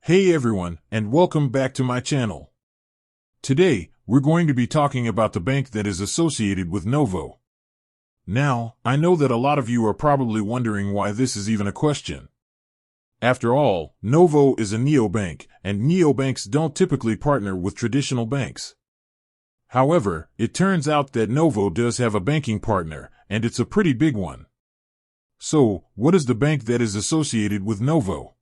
Hey everyone, and welcome back to my channel. Today, we're going to be talking about the bank that is associated with Novo. Now, I know that a lot of you are probably wondering why this is even a question. After all, Novo is a neobank, and neobanks don't typically partner with traditional banks. However, it turns out that Novo does have a banking partner, and it's a pretty big one. So, what is the bank that is associated with Novo?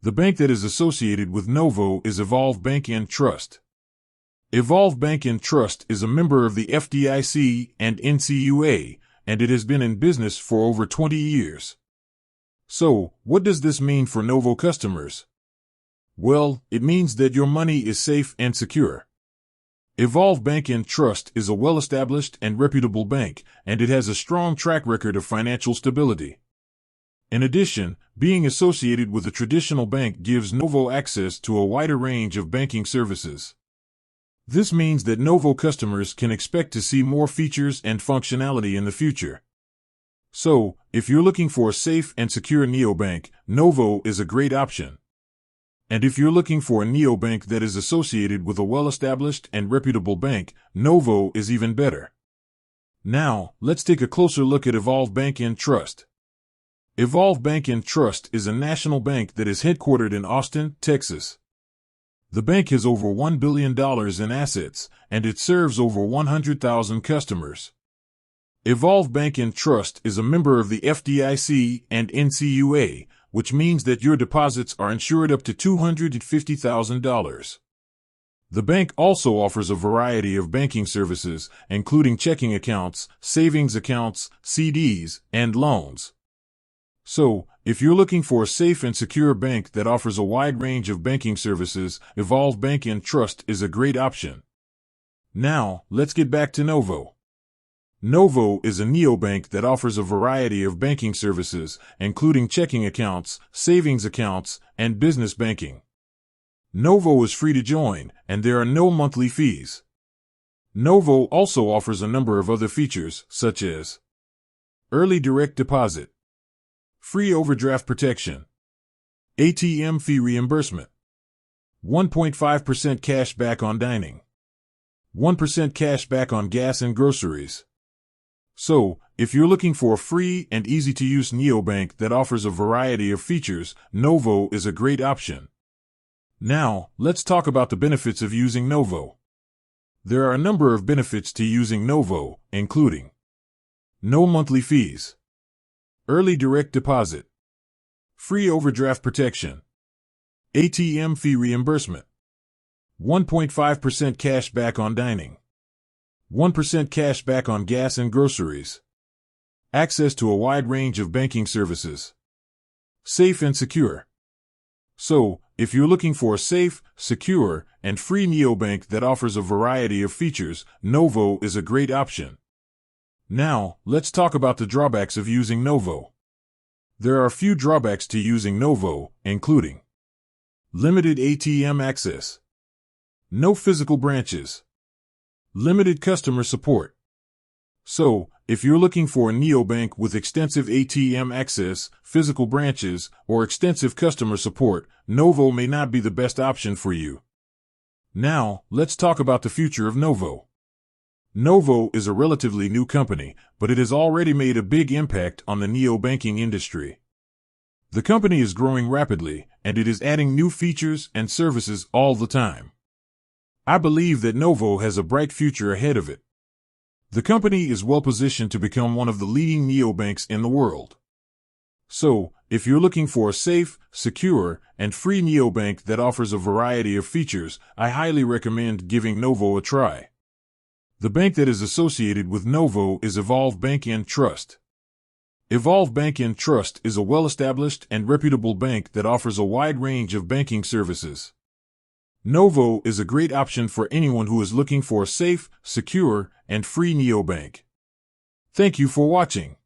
The bank that is associated with Novo is Evolve Bank and Trust. Evolve Bank and Trust is a member of the FDIC and NCUA, and it has been in business for over 20 years. So, what does this mean for Novo customers? Well, it means that your money is safe and secure. Evolve Bank and Trust is a well-established and reputable bank, and it has a strong track record of financial stability. In addition, being associated with a traditional bank gives Novo access to a wider range of banking services. This means that Novo customers can expect to see more features and functionality in the future. So, if you're looking for a safe and secure neobank, Novo is a great option. And if you're looking for a neobank that is associated with a well-established and reputable bank, Novo is even better. Now, let's take a closer look at Evolve Bank and Trust. Evolve Bank and Trust is a national bank that is headquartered in Austin, Texas. The bank has over $1 billion in assets, and it serves over 100,000 customers. Evolve Bank and Trust is a member of the FDIC and NCUA, which means that your deposits are insured up to $250,000. The bank also offers a variety of banking services, including checking accounts, savings accounts, CDs, and loans. So, if you're looking for a safe and secure bank that offers a wide range of banking services, Evolve Bank and Trust is a great option. Now, let's get back to Novo. Novo is a neobank that offers a variety of banking services, including checking accounts, savings accounts, and business banking. Novo is free to join, and there are no monthly fees. Novo also offers a number of other features, such as early direct deposit, free overdraft protection, ATM fee reimbursement, 1.5% cash back on dining, 1% cash back on gas and groceries. So, if you're looking for a free and easy-to-use neobank that offers a variety of features, Novo is a great option. Now, let's talk about the benefits of using Novo. There are a number of benefits to using Novo, including no monthly fees, early direct deposit, free overdraft protection, ATM fee reimbursement, 1.5% cash back on dining, 1% cash back on gas and groceries, access to a wide range of banking services, safe and secure. So, if you're looking for a safe, secure, and free neobank that offers a variety of features, Novo is a great option. Now, let's talk about the drawbacks of using Novo. There are a few drawbacks to using Novo, including limited ATM access, no physical branches, limited customer support. So, if you're looking for a neobank with extensive ATM access, physical branches, or extensive customer support, Novo may not be the best option for you. Now, let's talk about the future of Novo. Novo is a relatively new company, but it has already made a big impact on the neobanking industry. The company is growing rapidly, and it is adding new features and services all the time. I believe that Novo has a bright future ahead of it. The company is well positioned to become one of the leading neobanks in the world. So, if you're looking for a safe, secure, and free neobank that offers a variety of features, I highly recommend giving Novo a try. The bank that is associated with Novo is Evolve Bank and Trust. Evolve Bank and Trust is a well-established and reputable bank that offers a wide range of banking services. Novo is a great option for anyone who is looking for a safe, secure, and free neobank. Thank you for watching.